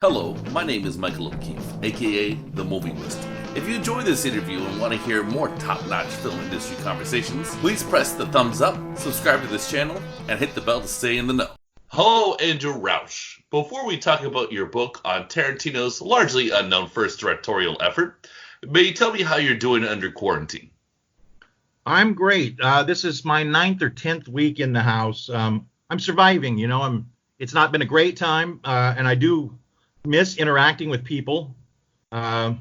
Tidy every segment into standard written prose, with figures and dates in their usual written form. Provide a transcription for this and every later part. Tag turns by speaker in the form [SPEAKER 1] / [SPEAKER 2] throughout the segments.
[SPEAKER 1] Hello, my name is Michael O'Keefe, aka The Movie Wist. If you enjoy this interview and want to hear more top-notch film industry conversations, please press the thumbs up, subscribe to this channel, and hit the bell to stay in the know. Hello, Andrew Rausch. Before we talk about your book on Tarantino's largely unknown first directorial effort, may you tell me how you're doing under quarantine?
[SPEAKER 2] I'm great. This is my 9th or 10th week in the house. I'm surviving. It's not been a great time, and I do miss interacting with people. I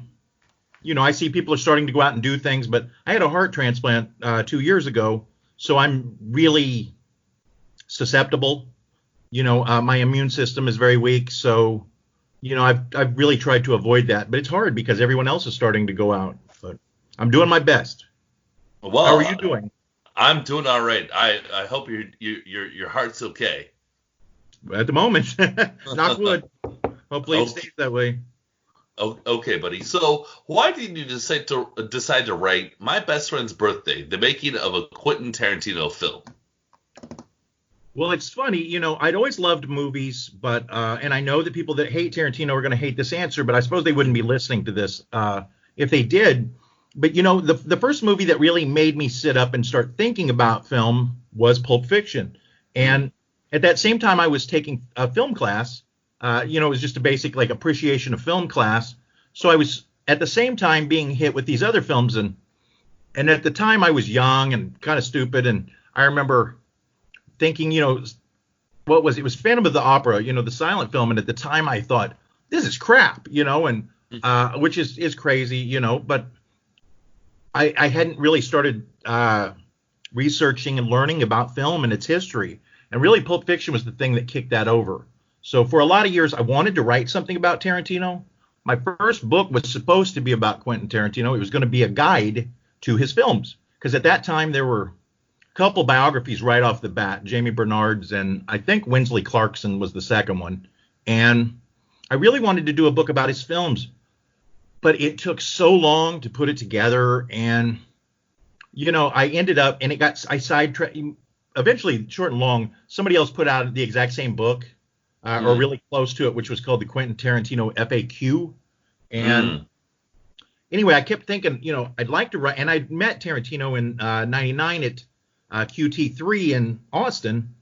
[SPEAKER 2] see people are starting to go out and do things, but I had a heart transplant 2 years ago, so I'm really susceptible. My immune system is very weak, so I've really tried to avoid that, but it's hard because everyone else is starting to go out. But I'm doing my best.
[SPEAKER 1] Well,
[SPEAKER 2] how are you doing?
[SPEAKER 1] I'm doing all right. I hope your heart's okay.
[SPEAKER 2] At the moment, knock wood. Hopefully it stays that way.
[SPEAKER 1] Okay, buddy. So why did you decide to write My Best Friend's Birthday, the making of a Quentin Tarantino film?
[SPEAKER 2] Well, it's funny, I'd always loved movies, but and I know that people that hate Tarantino are going to hate this answer, but I suppose they wouldn't be listening to this if they did. But the first movie that really made me sit up and start thinking about film was Pulp Fiction. And at that same time, I was taking a film class. It was just a basic appreciation of film class. So I was at the same time being hit with these other films, and at the time I was young and kind of stupid, and I remember thinking, what was it? It was Phantom of the Opera, the silent film, and at the time I thought this is crap, and which is crazy, but I hadn't really started researching and learning about film and its history, and really Pulp Fiction was the thing that kicked that over. So for a lot of years, I wanted to write something about Tarantino. My first book was supposed to be about Quentin Tarantino. It was going to be a guide to his films, because at that time there were a couple biographies right off the bat, Jamie Bernard's, and I think Winsley Clarkson was the second one. And I really wanted to do a book about his films, but it took so long to put it together. And, I ended up, and I sidetracked. Eventually, short and long, somebody else put out the exact same book. Or really close to it, which was called the Quentin Tarantino FAQ. And anyway, I kept thinking, I'd like to write, and I met Tarantino in 99 at QT3 in Austin,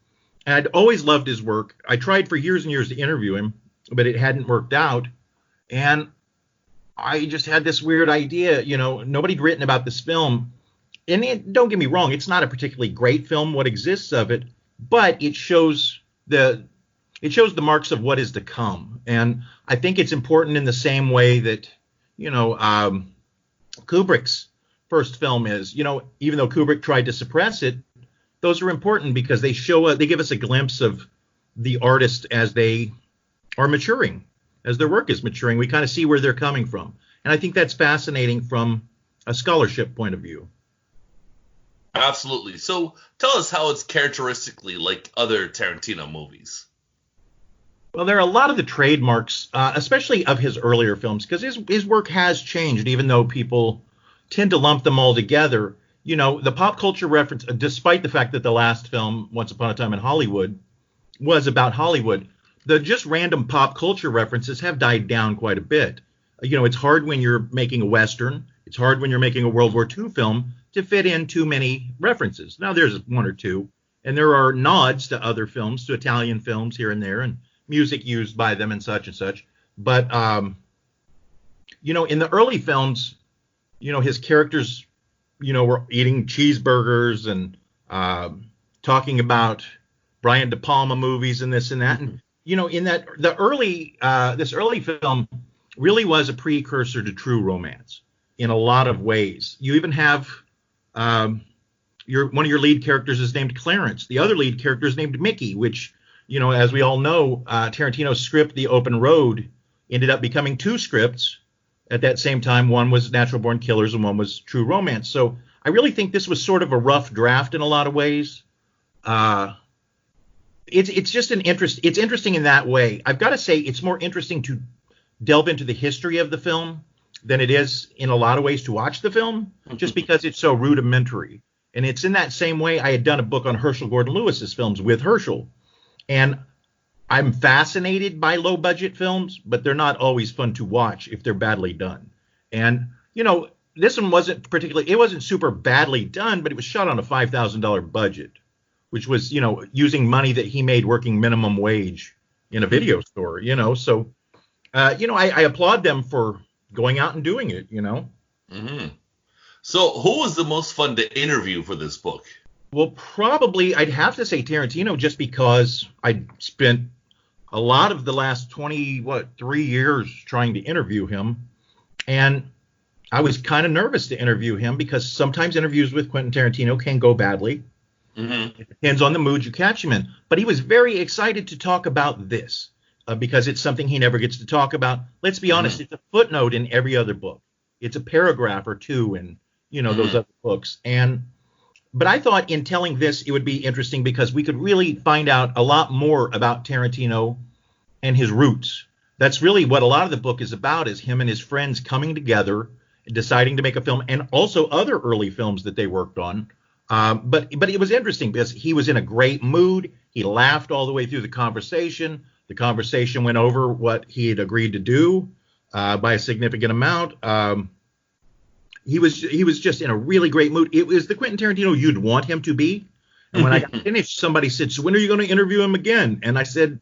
[SPEAKER 2] and I'd always loved his work. I tried for years and years to interview him, but it hadn't worked out. And I just had this weird idea, nobody'd written about this film. And don't get me wrong, it's not a particularly great film, what exists of it, but it shows the marks of what is to come. And I think it's important in the same way that, Kubrick's first film is, even though Kubrick tried to suppress it, those are important because they give us a glimpse of the artist as they are maturing, as their work is maturing. We kind of see where they're coming from. And I think that's fascinating from a scholarship point of view.
[SPEAKER 1] Absolutely. So tell us how it's characteristically like other Tarantino movies.
[SPEAKER 2] Well, there are a lot of the trademarks, especially of his earlier films, because his work has changed, even though people tend to lump them all together. The pop culture reference, despite the fact that the last film, Once Upon a Time in Hollywood, was about Hollywood, the just random pop culture references have died down quite a bit. It's hard when you're making a Western. It's hard when you're making a World War II film to fit in too many references. Now, there's one or two, and there are nods to other films, to Italian films here and there, and music used by them and such and such. But, in the early films, his characters, were eating cheeseburgers and talking about Brian De Palma movies and this and that. And, in that this early film really was a precursor to true romance in a lot of ways. You even have one of your lead characters is named Clarence. The other lead character is named Mickey, which, as we all know, Tarantino's script, The Open Road, ended up becoming two scripts at that same time. One was Natural Born Killers and one was True Romance. So I really think this was sort of a rough draft in a lot of ways. It's just it's interesting in that way. I've got to say it's more interesting to delve into the history of the film than it is in a lot of ways to watch the film, just because it's so rudimentary. And it's in that same way I had done a book on Herschel Gordon Lewis's films with Herschel. And I'm fascinated by low budget films, but they're not always fun to watch if they're badly done. And, this one it wasn't super badly done, but it was shot on a $5,000 budget, which was, using money that he made working minimum wage in a video store, So, I applaud them for going out and doing it.
[SPEAKER 1] Mm-hmm. So who was the most fun to interview for this book?
[SPEAKER 2] Well, probably I'd have to say Tarantino, just because I spent a lot of the last 3 years trying to interview him. And I was kind of nervous to interview him because sometimes interviews with Quentin Tarantino can go badly.
[SPEAKER 1] Mm-hmm.
[SPEAKER 2] It depends on the mood you catch him in. But he was very excited to talk about this because it's something he never gets to talk about. Let's be honest, It's a footnote in every other book. It's a paragraph or two in, those other books. But I thought in telling this, it would be interesting because we could really find out a lot more about Tarantino and his roots. That's really what a lot of the book is about, is him and his friends coming together, deciding to make a film, and also other early films that they worked on. But it was interesting because he was in a great mood. He laughed all the way through the conversation. The conversation went over what he had agreed to do by a significant amount. He was just in a really great mood. It was the Quentin Tarantino you'd want him to be. And when I got finished, somebody said, "So when are you going to interview him again?" And I said,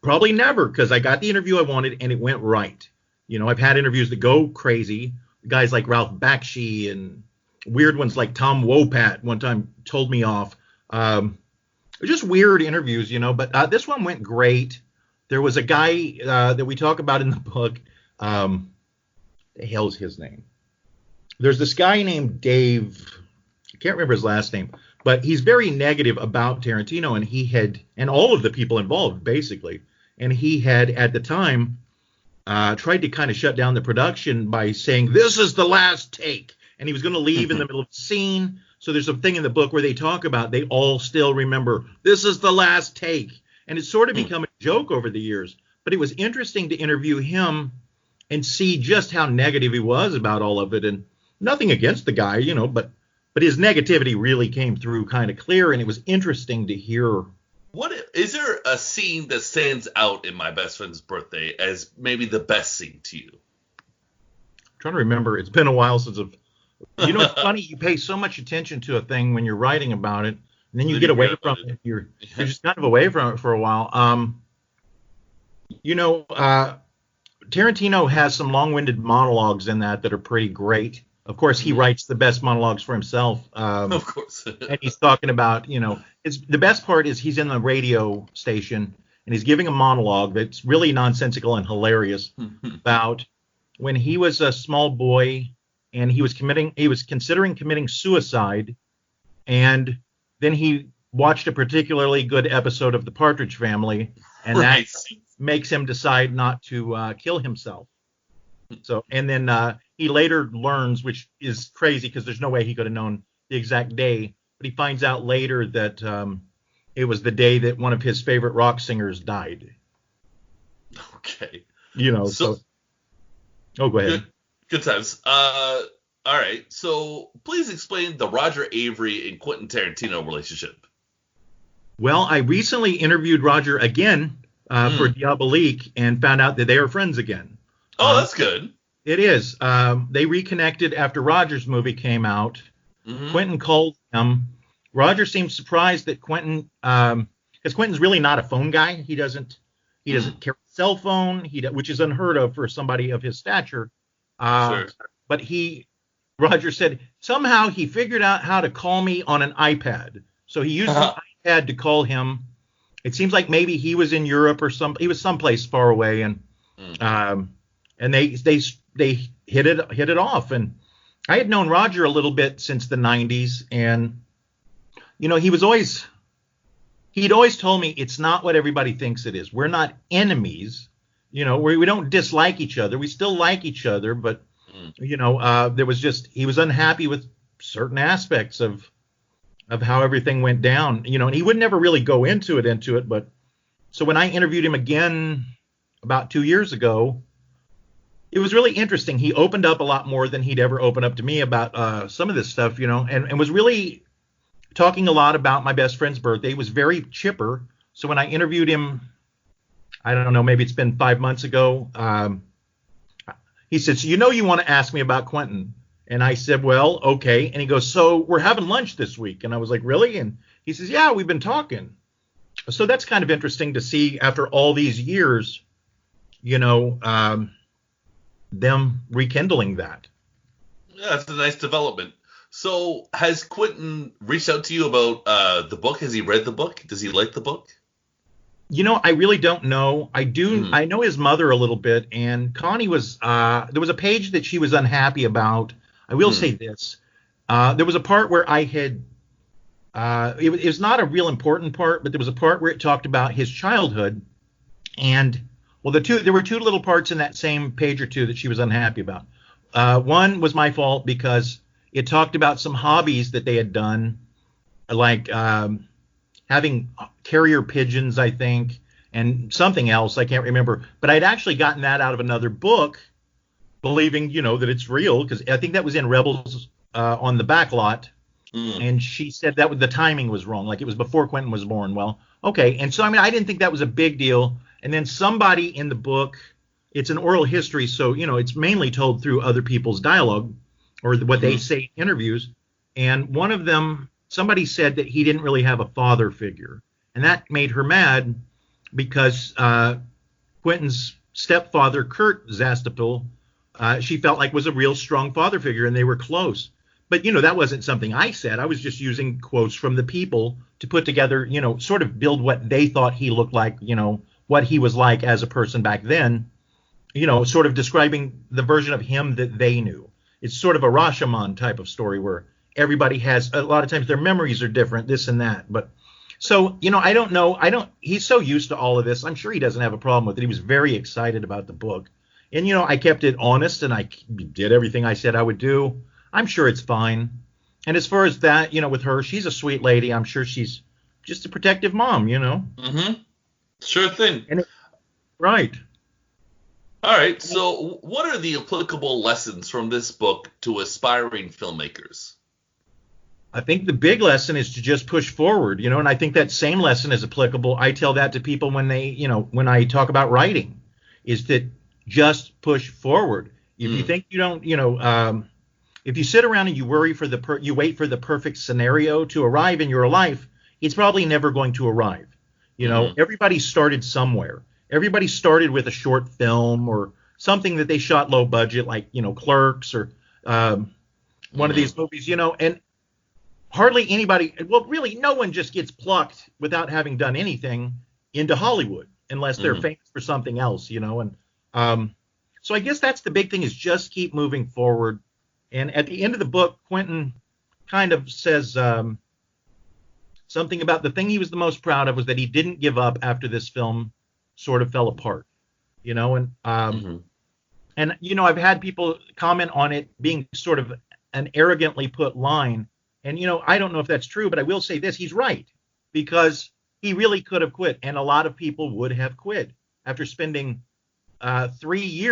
[SPEAKER 2] "Probably never," because I got the interview I wanted and it went right. I've had interviews that go crazy. Guys like Ralph Bakshi and weird ones like Tom Wopat one time told me off. Just weird interviews, But this one went great. There was a guy that we talk about in the book. The hell's his name? There's this guy named Dave. I can't remember his last name, but he's very negative about Tarantino, and all of the people involved, basically. And he had, at the time, tried to kind of shut down the production by saying, "This is the last take." And he was going to leave in the middle of the scene. So there's a thing in the book where they talk about they all still remember, "This is the last take." And it's sort of become a joke over the years. But it was interesting to interview him and see just how negative he was about all of it. And nothing against the guy, but his negativity really came through kind of clear. And it was interesting to hear.
[SPEAKER 1] What is there a scene that stands out in My Best Friend's Birthday as maybe the best scene to you?
[SPEAKER 2] I'm trying to remember. It's been a while since it's funny. You pay so much attention to a thing when you're writing about it, and then you get away from it. You're just kind of away from it for a while. Tarantino has some long-winded monologues in that are pretty great. Of course, he writes the best monologues for himself.
[SPEAKER 1] Of course.
[SPEAKER 2] And he's talking about, the best part is he's in the radio station and he's giving a monologue that's really nonsensical and hilarious about when he was a small boy and he was considering committing suicide. And then he watched a particularly good episode of The Partridge Family, and that makes him decide not to kill himself. So, and then he later learns, which is crazy because there's no way he could have known the exact day, but he finds out later that it was the day that one of his favorite rock singers died.
[SPEAKER 1] Okay.
[SPEAKER 2] So oh, go ahead.
[SPEAKER 1] Good times. All right. So please explain the Roger Avery and Quentin Tarantino relationship.
[SPEAKER 2] Well, I recently interviewed Roger again for Diabolique and found out that they are friends again.
[SPEAKER 1] Oh, that's good.
[SPEAKER 2] It is. They reconnected after Roger's movie came out. Quentin called him. Roger seemed surprised that Quentin, because Quentin's really not a phone guy. He doesn't carry a cell phone, which is unheard of for somebody of his stature.
[SPEAKER 1] Sure.
[SPEAKER 2] But Roger said somehow he figured out how to call me on an iPad. So he used an iPad to call him. It seems like maybe he was in Europe or he was someplace far away, and they hit it off. And I had known Roger a little bit since the 90s, and he'd always told me it's not what everybody thinks it is. We're not enemies, we don't dislike each other. We still like each other, but there was he was unhappy with certain aspects of how everything went down, and he would never really go into it. But so when I interviewed him again about 2 years ago, it was really interesting. He opened up a lot more than he'd ever opened up to me about some of this stuff, and was really talking a lot about My Best Friend's Birthday. He was very chipper. So when I interviewed him I don't know, maybe it's been 5 months ago. He said, so you want to ask me about Quentin. And I said, well, okay. And he goes, so we're having lunch this week. And I was like, really? And he says, yeah, we've been talking. So that's kind of interesting to see after all these years, them rekindling that.
[SPEAKER 1] Yeah, that's a nice development. So, has Quentin reached out to you about the book? Has he read the book? Does he like the book?
[SPEAKER 2] I really don't know.
[SPEAKER 1] Mm.
[SPEAKER 2] I know his mother a little bit, and Connie there was a page that she was unhappy about. I will say this. There was a part where it was not a real important part, but there was a part where it talked about his childhood. And, well, there were two little parts in that same page or two that she was unhappy about. One was my fault because it talked about some hobbies that they had done, like having carrier pigeons, I think, and something else. I can't remember. But I'd actually gotten that out of another book, believing, that it's real, because I think that was in Rebels on the back lot. And she said that the timing was wrong, like it was before Quentin was born. Well, okay. And so, I didn't think that was a big deal. And then somebody in the book, it's an oral history, so, it's mainly told through other people's dialogue or what they say in interviews. And one of them, somebody said that he didn't really have a father figure. And that made her mad because Quentin's stepfather, Kurt Zastapel, she felt like was a real strong father figure, and they were close. But, that wasn't something I said. I was just using quotes from the people to put together, sort of build what they thought he looked like, what he was like as a person back then, sort of describing the version of him that they knew. It's sort of a Rashomon type of story where everybody has, a lot of times their memories are different, this and that. But so, I don't know. He's so used to all of this. I'm sure he doesn't have a problem with it. He was very excited about the book. And, I kept it honest, and I did everything I said I would do. I'm sure it's fine. And as far as that, with her, she's a sweet lady. I'm sure she's just a protective mom,
[SPEAKER 1] Mm-hmm. Sure thing.
[SPEAKER 2] Right.
[SPEAKER 1] All right. So, what are the applicable lessons from this book to aspiring filmmakers?
[SPEAKER 2] I think the big lesson is to just push forward, and I think that same lesson is applicable. I tell that to people when when I talk about writing, is that just push forward. If you think you don't, if you sit around and you worry you wait for the perfect scenario to arrive in your life, it's probably never going to arrive. Everybody started somewhere. Everybody started with a short film or something that they shot low budget, like, Clerks or one of these movies, and hardly anybody, well, really no one just gets plucked without having done anything into Hollywood unless they're famous for something else, and so I guess that's the big thing, is just keep moving forward. And at the end of the book, Quentin kind of says something about the thing he was the most proud of was that he didn't give up after this film sort of fell apart, and I've had people comment on it being sort of an arrogantly put line. And, I don't know if that's true, but I will say this, he's right, because he really could have quit. And a lot of people would have quit after spending 3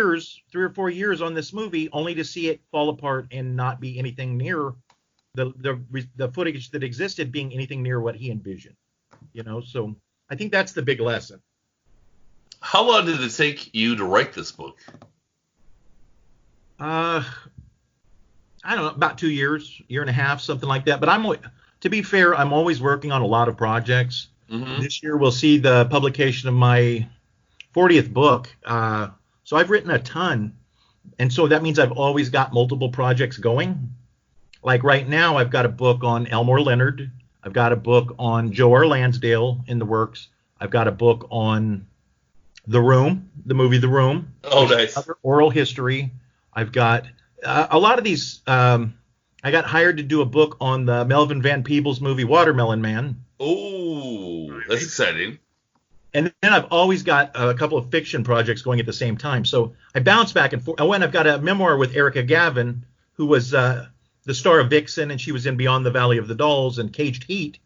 [SPEAKER 2] or 4 years on this movie, only to see it fall apart and not be anything near the footage that existed being anything near what he envisioned. So I think that's the big lesson.
[SPEAKER 1] How long did it take you to write this book?
[SPEAKER 2] I don't know, about 2 years, year and a half, something like that. But to be fair, I'm always working on a lot of projects. This year we'll see the publication of my 40th book. So I've written a ton. And so that means I've always got multiple projects going. Like right now, I've got a book on Elmore Leonard. I've got a book on Joe R. Lansdale in the works. I've got a book on The Room, the movie The Room.
[SPEAKER 1] Oh, nice.
[SPEAKER 2] Oral history. I've got a lot of these. I got hired to do a book on the Melvin Van Peebles movie Watermelon Man.
[SPEAKER 1] Oh, that's exciting.
[SPEAKER 2] And then I've always got a couple of fiction projects going at the same time. So I bounce back and forth. Oh, and I've got a memoir with Erica Gavin, who was the star of Vixen, and she was in Beyond the Valley of the Dolls and Caged Heat.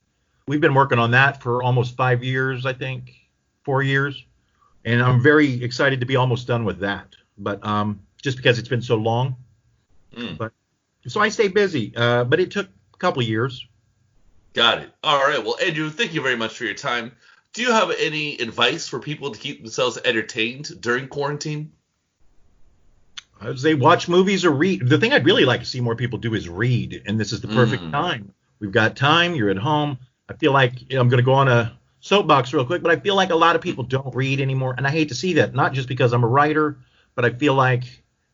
[SPEAKER 2] We've been working on that for almost 5 years, I think, 4 years. And I'm very excited to be almost done with that. But just because it's been so long. But so I stay busy. But it took a couple of years.
[SPEAKER 1] Got it. All right. Well, Andrew, thank you very much for your time. Do you have any advice for people to keep themselves entertained during quarantine?
[SPEAKER 2] I would say watch movies or read. The thing I'd really like to see more people do is read, and this is the perfect time. We've got time. You're at home. I feel like I'm going to go on a soapbox real quick, but I feel like a lot of people don't read anymore, and I hate to see that. Not just because I'm a writer, but I feel like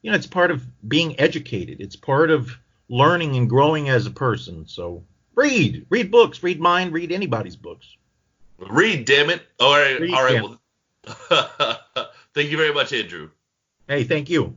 [SPEAKER 2] it's part of being educated. It's part of learning and growing as a person. So read books, read mine, read anybody's books.
[SPEAKER 1] Read, damn it. All right.
[SPEAKER 2] Read,
[SPEAKER 1] All right.
[SPEAKER 2] yeah.
[SPEAKER 1] Well, thank you very much, Andrew.
[SPEAKER 2] Hey, thank you.